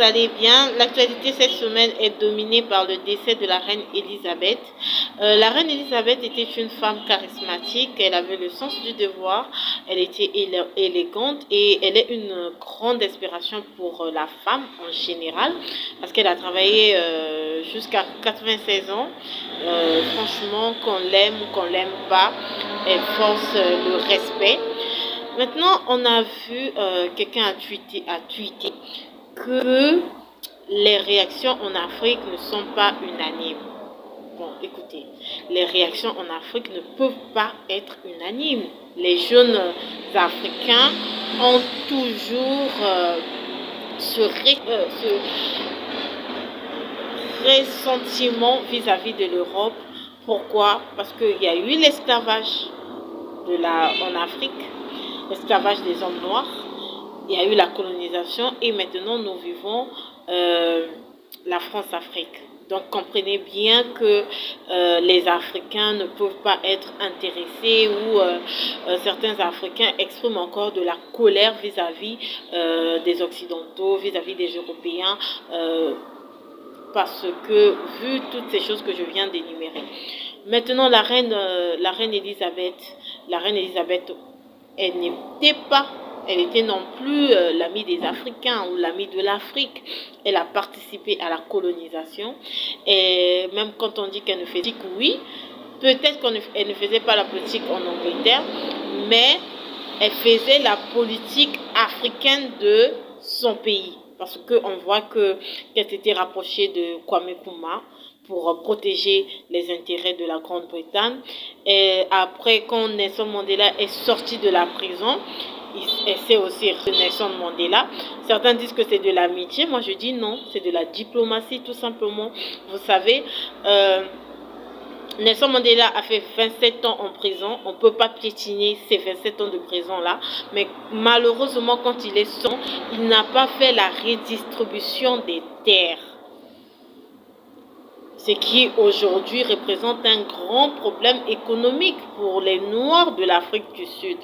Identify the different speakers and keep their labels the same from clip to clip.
Speaker 1: vous allez bien. L'actualité cette semaine est dominée par le décès de la reine Elisabeth. La reine Elisabeth était une femme charismatique, elle avait le sens du devoir, elle était élégante et elle est une grande inspiration pour la femme en général parce qu'elle a travaillé jusqu'à 96 ans. Franchement, qu'on l'aime ou qu'on l'aime pas, elle force le respect. Maintenant, on a vu quelqu'un a tweeté que les réactions en Afrique ne sont pas unanimes. Bon, écoutez, les réactions en Afrique ne peuvent pas être unanimes. Les jeunes Africains ont toujours ce ressentiment vis-à-vis de l'Europe. Pourquoi? Parce qu'il y a eu l'esclavage en Afrique, l'esclavage des hommes noirs, il y a eu la colonisation et maintenant nous vivons la France-Afrique. Donc comprenez bien que les Africains ne peuvent pas être intéressés ou certains Africains expriment encore de la colère vis-à-vis des Occidentaux, vis-à-vis des Européens, parce que vu toutes ces choses que je viens d'énumérer. Maintenant la reine Elisabeth, elle était non plus l'amie des Africains ou l'amie de l'Afrique. Elle a participé à la colonisation. Et même quand on dit qu'elle ne faisait que oui, peut-être qu'elle ne faisait pas la politique en Angleterre, mais elle faisait la politique africaine de son pays. Parce qu'on voit qu'elle s'était rapprochée de Kwame Nkrumah pour protéger les intérêts de la Grande-Bretagne. Et après, quand Nelson Mandela est sorti de la prison, elle s'est aussi Nelson Mandela. Certains disent que c'est de l'amitié. Moi, je dis non, c'est de la diplomatie, tout simplement. Vous savez, Nelson Mandela a fait 27 ans en prison. On ne peut pas piétiner ces 27 ans de prison-là. Mais malheureusement, quand il est sorti, il n'a pas fait la redistribution des terres. Ce qui aujourd'hui représente un grand problème économique pour les Noirs de l'Afrique du Sud.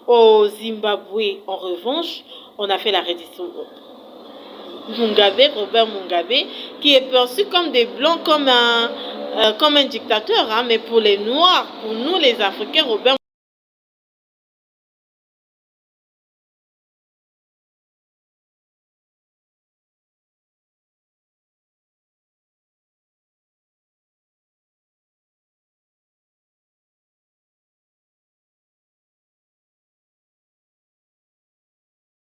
Speaker 1: Au Zimbabwe, en revanche, on a fait la redistribution. Robert Mugabe, qui est perçu comme des Blancs, comme un dictateur, hein, mais pour les Noirs, pour nous les Africains, Robert